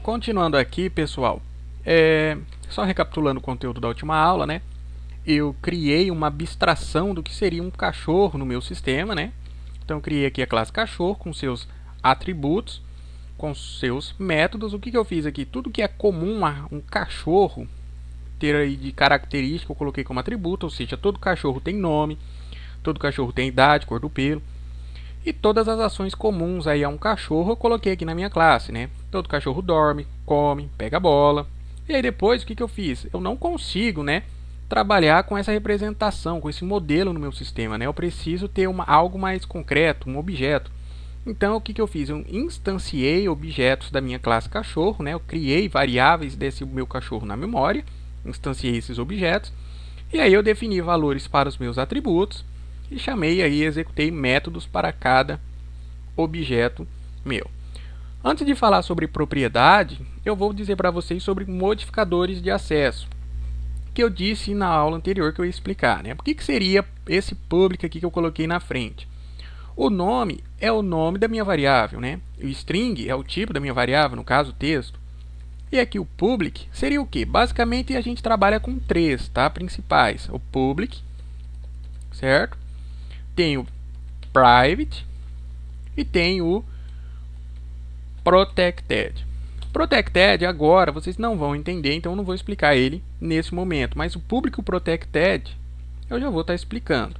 Continuando aqui, pessoal, só recapitulando o conteúdo da última aula, né? Eu criei uma abstração do que seria um cachorro no meu sistema, né? Então, eu criei aqui a classe cachorro com seus atributos, com seus métodos. O que eu fiz aqui? Tudo que é comum a um cachorro ter aí de característica, eu coloquei como atributo, ou seja, todo cachorro tem nome, todo cachorro tem idade, cor do pelo. E todas as ações comuns aí a um cachorro eu coloquei aqui na minha classe, né? Todo cachorro dorme, come, pega a bola. E aí depois o que eu fiz? Eu não consigo, né, trabalhar com essa representação, com esse modelo no meu sistema, né? Eu preciso ter algo mais concreto, um objeto. Então o que eu fiz? Eu instanciei objetos da minha classe cachorro, né? Eu criei variáveis desse meu cachorro na memória, instanciei esses objetos. E aí eu defini valores para os meus atributos e chamei aí, executei métodos para cada objeto meu. Antes de falar sobre propriedade, eu vou dizer para vocês sobre modificadores de acesso, que eu disse na aula anterior que eu ia explicar, né? O que seria esse public aqui que eu coloquei na frente? O nome é o nome da minha variável, né? O string é o tipo da minha variável, no caso, texto. E aqui o public seria o quê? Basicamente a gente trabalha com três, tá? Principais. O public, certo? Tem o private e tem o protected. Protected agora vocês não vão entender, então eu não vou explicar ele nesse momento. Mas o public protected eu já vou estar explicando.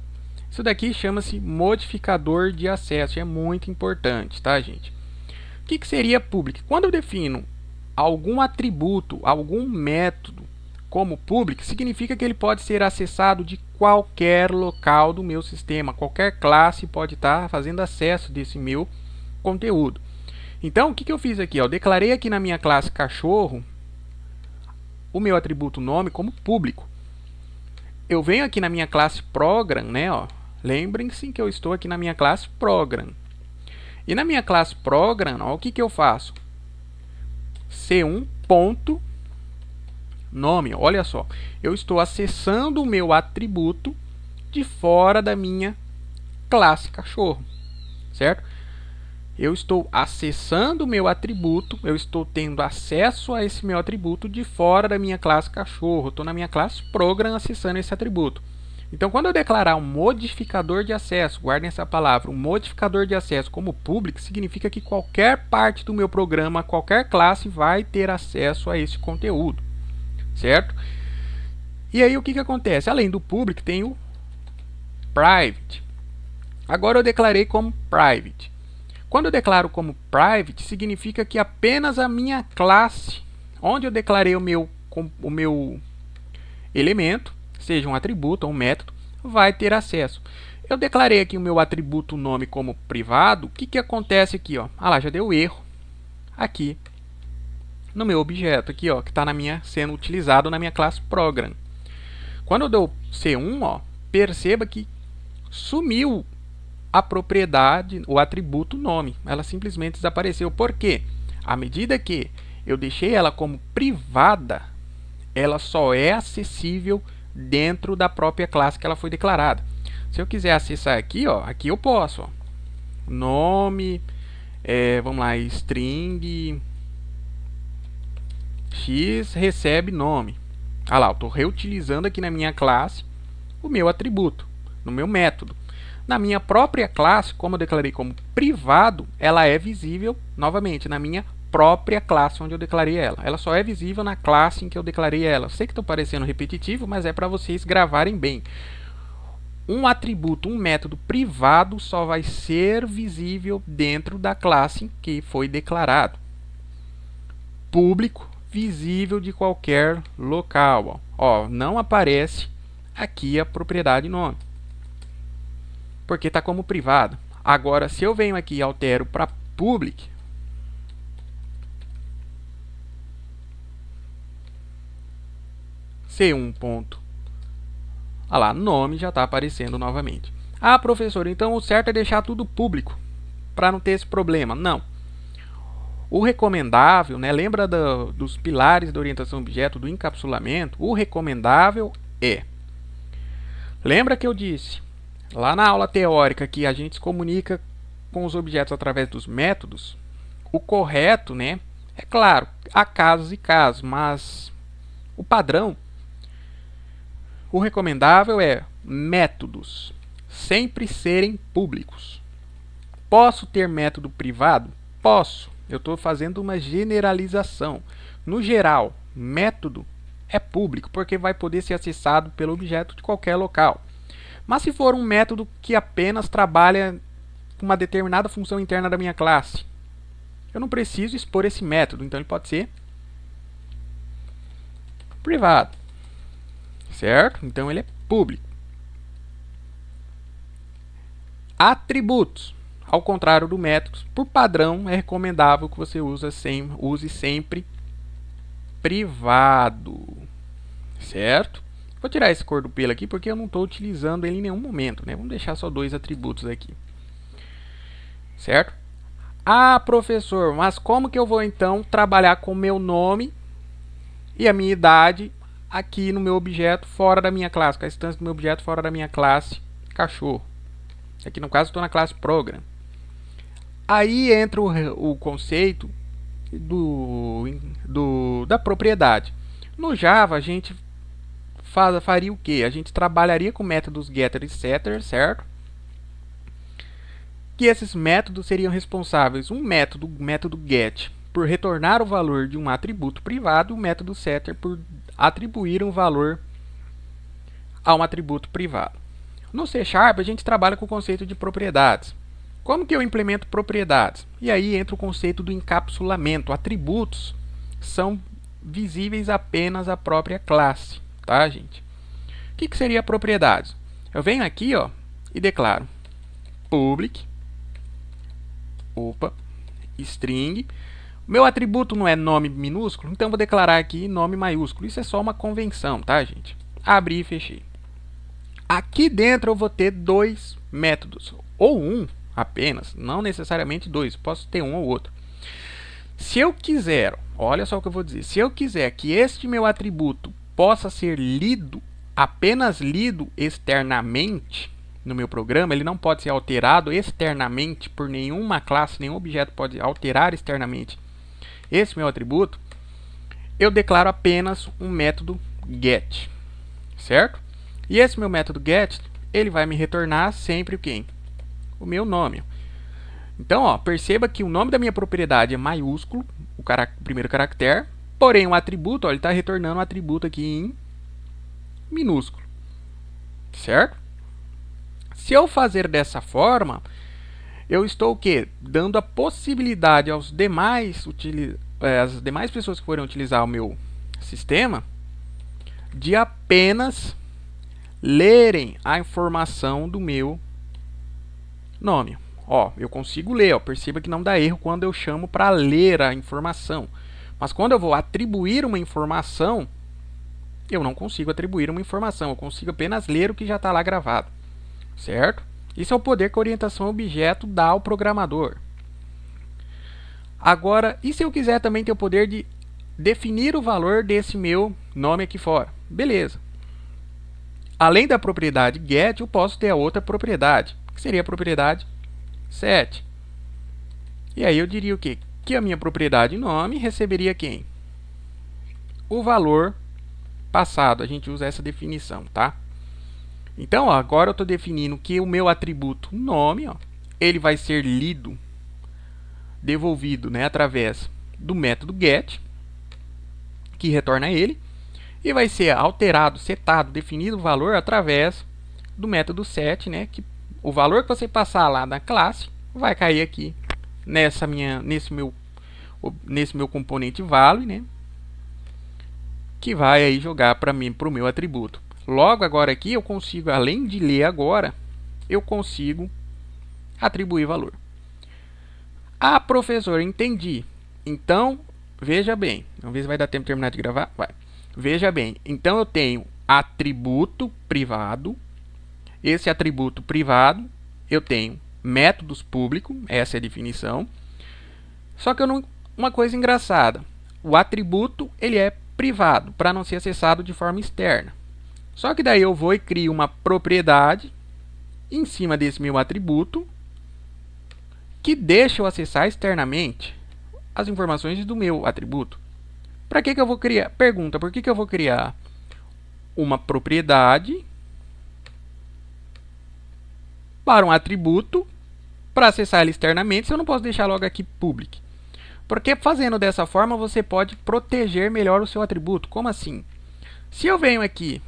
Isso daqui chama-se modificador de acesso, é muito importante, tá, gente? O que seria public? Quando eu defino algum atributo, algum método como public, significa que ele pode ser acessado de qualquer local do meu sistema. Qualquer classe pode estar fazendo acesso desse meu conteúdo. Então, o que eu fiz aqui? Eu declarei aqui na minha classe cachorro o meu atributo nome como público. Eu venho aqui na minha classe program, né? Lembrem-se que eu estou aqui na minha classe program. E na minha classe program, o que eu faço? C1.nome, olha só, eu estou acessando o meu atributo de fora da minha classe cachorro, certo? Eu estou acessando o meu atributo, eu estou tendo acesso a esse meu atributo de fora da minha classe cachorro, estou na minha classe program acessando esse atributo. Então, quando eu declarar um modificador de acesso, guardem essa palavra, um modificador de acesso como public, significa que qualquer parte do meu programa, qualquer classe vai ter acesso a esse conteúdo, certo? E aí o que acontece? Além do public tem o private. Agora eu declarei como private. Quando eu declaro como private, significa que apenas a minha classe, onde eu declarei o meu elemento, seja um atributo ou um método, vai ter acesso. Eu declarei aqui o meu atributo nome como privado. O que acontece aqui? Ah lá, já deu erro aqui no meu objeto aqui, que está sendo utilizado na minha classe program. Quando eu dou C1, perceba que sumiu a propriedade, o atributo nome. Ela simplesmente desapareceu. Por quê? À medida que eu deixei ela como privada, ela só é acessível dentro da própria classe que ela foi declarada. Se eu quiser acessar aqui, aqui eu posso. Nome, vamos lá, string x recebe nome. Ah lá, eu estou reutilizando aqui na minha classe o meu atributo, no meu método. Na minha própria classe, como eu declarei como privado, ela é visível, novamente, na minha própria classe onde eu declarei ela. Ela só é visível na classe em que eu declarei ela. Sei que estou parecendo repetitivo, mas é para vocês gravarem bem. Um atributo, um método privado só vai ser visível dentro da classe em que foi declarado. Público, visível de qualquer local. Não aparece aqui a propriedade nome, porque está como privado. Agora, se eu venho aqui e altero para public, C1. Olha lá, nome já está aparecendo novamente. Ah, professor, então o certo é deixar tudo público, para não ter esse problema. Não. O recomendável, né, lembra dos pilares da orientação a objeto, do encapsulamento? O recomendável é... Lembra que eu disse lá na aula teórica que a gente se comunica com os objetos através dos métodos? O correto, né, É claro, há casos e casos, mas o padrão, o recomendável é métodos sempre serem públicos. Posso ter método privado? Posso. Eu estou fazendo uma generalização. No geral, método é público, porque vai poder ser acessado pelo objeto de qualquer local. Mas se for um método que apenas trabalha com uma determinada função interna da minha classe, eu não preciso expor esse método, então ele pode ser privado, certo? Então ele é público. Atributos, ao contrário do método, por padrão é recomendável que você use sempre privado, certo? Vou tirar esse cor do pelo aqui porque eu não estou utilizando ele em nenhum momento, né? Vamos deixar só dois atributos aqui, certo? Ah, professor, mas como que eu vou então trabalhar com o meu nome e a minha idade aqui no meu objeto fora da minha classe, com a instância do meu objeto fora da minha classe cachorro? Aqui no caso estou na classe program. Aí entra o conceito da propriedade. No Java a gente faria o que? A gente trabalharia com métodos getter e setter, certo? Que esses métodos seriam responsáveis, o método get, por retornar o valor de um atributo privado, e o método setter por atribuir um valor a um atributo privado. No C# a gente trabalha com o conceito de propriedades. Como que eu implemento propriedades? E aí entra o conceito do encapsulamento. Atributos são visíveis apenas à própria classe, tá, gente? O que seria propriedades? Eu venho aqui, ó, e declaro public, string. Meu atributo não é nome minúsculo, então vou declarar aqui nome maiúsculo. Isso é só uma convenção, tá, gente? Abri e fechei. Aqui dentro eu vou ter dois métodos, ou um apenas, não necessariamente dois, posso ter um ou outro. Se eu quiser, olha só o que eu vou dizer, se eu quiser que este meu atributo possa ser lido, apenas lido externamente no meu programa, ele não pode ser alterado externamente por nenhuma classe, nenhum objeto pode alterar externamente esse meu atributo, eu declaro apenas um método get, certo? E esse meu método get, ele vai me retornar sempre o quê? O meu nome. Então, ó, perceba que o nome da minha propriedade é maiúsculo, o primeiro caractere, porém o atributo, ó, ele está retornando um atributo aqui em minúsculo, certo? Se eu fazer dessa forma, eu estou o quê? Dando a possibilidade aos as demais pessoas que forem utilizar o meu sistema de apenas lerem a informação do meu nome. Ó, eu consigo ler, ó, perceba que não dá erro quando eu chamo para ler a informação. Mas quando eu vou atribuir uma informação, eu não consigo atribuir uma informação, eu consigo apenas ler o que já está lá gravado, certo? Isso é o poder que a orientação a objeto dá ao programador. Agora, e se eu quiser também ter o poder de definir o valor desse meu nome aqui fora? Beleza. Além da propriedade get, eu posso ter a outra propriedade, que seria a propriedade set. E aí eu diria o quê? Que a minha propriedade nome receberia quem? O valor passado. A gente usa essa definição, tá? Então, ó, agora eu estou definindo que o meu atributo nome, ó, ele vai ser lido, devolvido, né, através do método get, que retorna ele, e vai ser alterado, setado, definido o valor através do método set, né, que o valor que você passar lá na classe vai cair aqui nesse meu componente value, né, que vai aí jogar para o meu atributo. Logo, agora aqui eu consigo, além de ler agora, eu consigo atribuir valor. Ah, professor, entendi. Então, veja bem. Vamos ver se vai dar tempo de terminar de gravar. Vai. Veja bem. Então, eu tenho atributo privado. Esse atributo privado, eu tenho métodos públicos. Essa é a definição. Só que uma coisa engraçada. O atributo, ele é privado, para não ser acessado de forma externa. Só que daí eu vou e crio uma propriedade em cima desse meu atributo que deixa eu acessar externamente as informações do meu atributo. Para que eu vou criar? Pergunta, por que eu vou criar uma propriedade para um atributo para acessar ele externamente se eu não posso deixar logo aqui public? Porque fazendo dessa forma você pode proteger melhor o seu atributo. Como assim? Se eu venho aqui,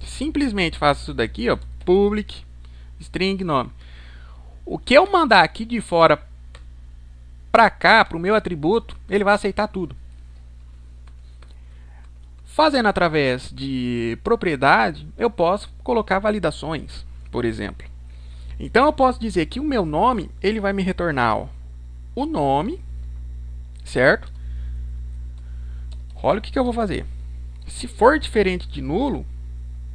simplesmente faço isso daqui, ó, public, string, nome. O que eu mandar aqui de fora para cá, para o meu atributo, ele vai aceitar tudo. Fazendo através de propriedade, eu posso colocar validações, por exemplo. Então eu posso dizer que o meu nome, ele vai me retornar, ó, o nome, certo? Olha o que eu vou fazer. Se for diferente de nulo,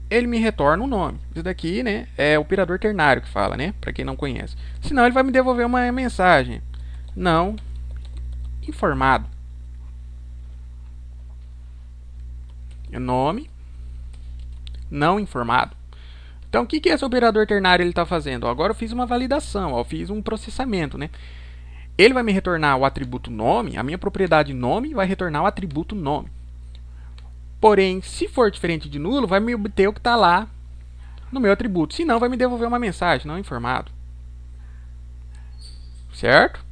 ele me retorna o nome. Isso daqui, né, é o operador ternário que fala, né, para quem não conhece. Senão ele vai me devolver uma mensagem não informado. Nome não informado. Então, o que esse operador ternário está fazendo? Agora eu fiz uma validação, eu fiz um processamento, né? Ele vai me retornar o atributo nome, a minha propriedade nome vai retornar o atributo nome. Porém, se for diferente de nulo, vai me obter o que está lá no meu atributo. Se não, vai me devolver uma mensagem não informado. Certo?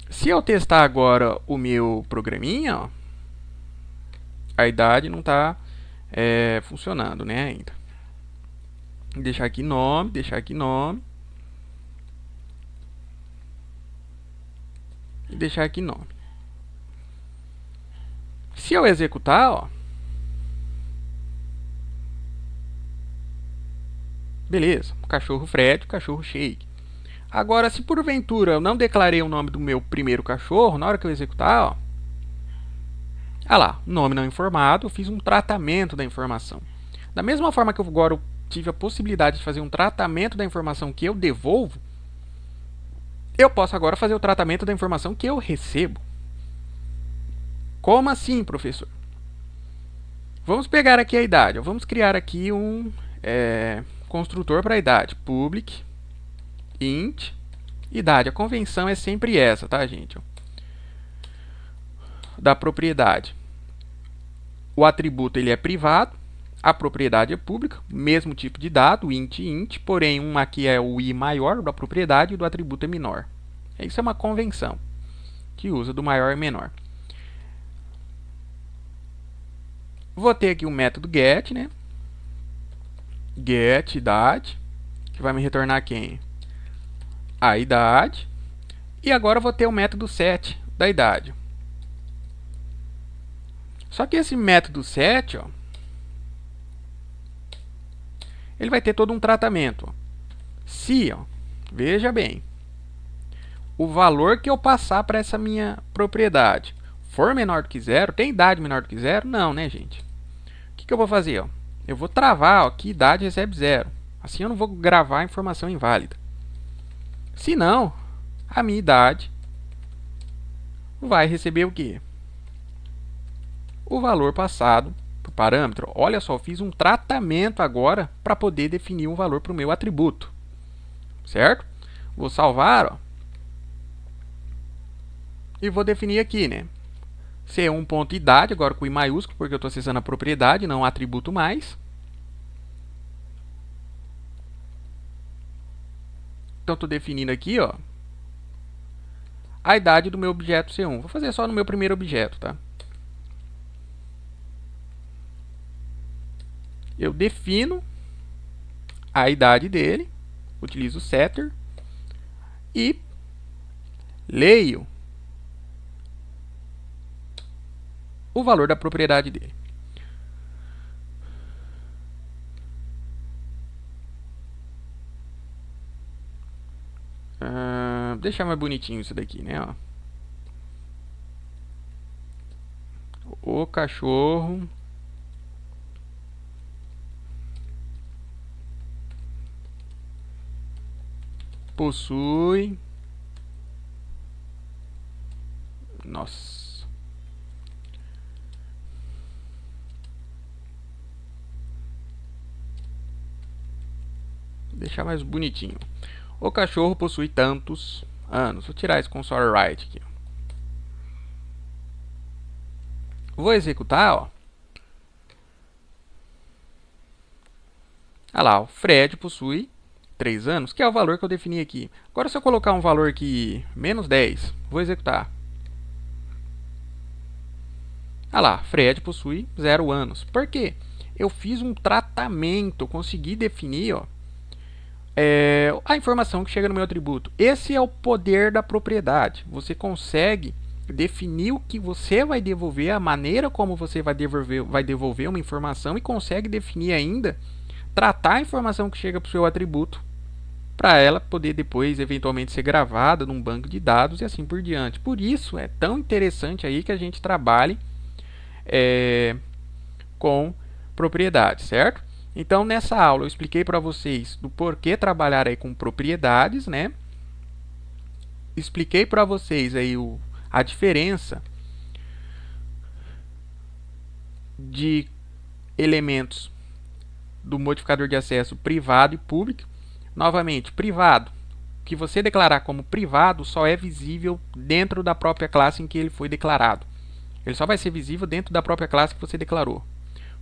Se eu testar agora o meu programinha, ó, a idade não está funcionando, né, ainda. Deixar aqui nome, deixar aqui nome. E deixar aqui nome. Se eu executar, ó, beleza, o cachorro Fred, o cachorro Shake. Agora, se porventura eu não declarei o nome do meu primeiro cachorro, na hora que eu executar, ó, ah lá, nome não informado, eu fiz um tratamento da informação. Da mesma forma que eu agora tive a possibilidade de fazer um tratamento da informação que eu devolvo, eu posso agora fazer o tratamento da informação que eu recebo. Como assim, professor? Vamos pegar aqui a idade. Vamos criar aqui um construtor para a idade. Public, int, idade. A convenção é sempre essa, tá, gente? Da propriedade. O atributo ele é privado, a propriedade é pública, mesmo tipo de dado, int, int, porém um aqui é o i maior da propriedade e do atributo é menor. Isso é uma convenção que usa do maior e menor. Vou ter aqui um método get, né? Get idade, que vai me retornar quem? A idade. E agora eu vou ter o método set da idade. Só que esse método set, ó, ele vai ter todo um tratamento. Ó. Se, ó, veja bem, o valor que eu passar para essa minha propriedade for menor do que zero, tem idade menor do que zero? Não, né, gente? O que eu vou fazer? Ó? Eu vou travar ó, que idade recebe zero. Assim eu não vou gravar a informação inválida. Se não, a minha idade vai receber o quê? O valor passado por parâmetro. Olha só, eu fiz um tratamento agora para poder definir um valor para o meu atributo. Certo? Vou salvar, ó. E vou definir aqui, né? C1.idade, agora com I maiúsculo, porque eu estou acessando a propriedade, não o atributo mais. Então, estou definindo aqui, ó, a idade do meu objeto C1. Vou fazer só no meu primeiro objeto, tá? Eu defino a idade dele, utilizo o setter e leio o valor da propriedade dele. Deixar mais bonitinho isso daqui, né? Ó. O cachorro possui... Nossa. Deixar mais bonitinho. O cachorro possui tantos anos. Vou tirar esse console write aqui. Vou executar, ó. Olha lá, o Fred possui 3 anos, que é o valor que eu defini aqui. Agora, se eu colocar um valor aqui, menos 10, vou executar. Olha lá, Fred possui 0 anos. Por quê? Eu fiz um tratamento, consegui definir, ó, a informação que chega no meu atributo. Esse é o poder da propriedade. Você consegue definir o que você vai devolver, a maneira como você vai devolver uma informação, e consegue definir ainda, tratar a informação que chega para o seu atributo, para ela poder depois eventualmente ser gravada num banco de dados e assim por diante. Por isso é tão interessante aí que a gente trabalhe com propriedades, certo? Então, nessa aula eu expliquei para vocês do porquê trabalhar aí com propriedades, né? Expliquei para vocês aí a diferença de elementos do modificador de acesso privado e público. Novamente, privado, que você declarar como privado só é visível dentro da própria classe em que ele foi declarado. Ele só vai ser visível dentro da própria classe que você declarou.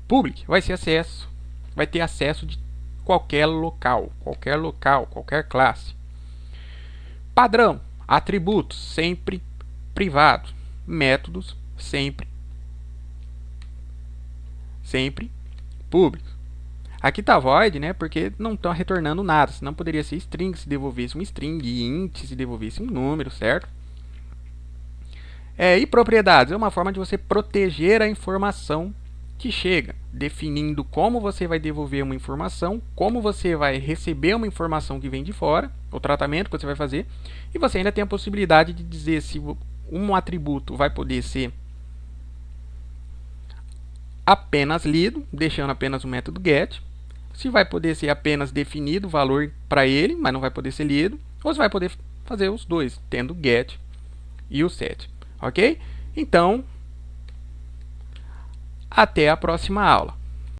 Public vai ser acesso, vai ter acesso de qualquer local, qualquer classe. Padrão, atributos, sempre privado. Métodos, sempre público. Aqui está void, né, porque não está retornando nada, senão poderia ser string se devolvesse um string, e int se devolvesse um número, certo? E propriedades é uma forma de você proteger a informação que chega, definindo como você vai devolver uma informação, como você vai receber uma informação que vem de fora, o tratamento que você vai fazer, e você ainda tem a possibilidade de dizer se um atributo vai poder ser apenas lido, deixando apenas o método get, se vai poder ser apenas definido o valor para ele, mas não vai poder ser lido, ou se vai poder fazer os dois, tendo o get e o set, ok? Então, até a próxima aula.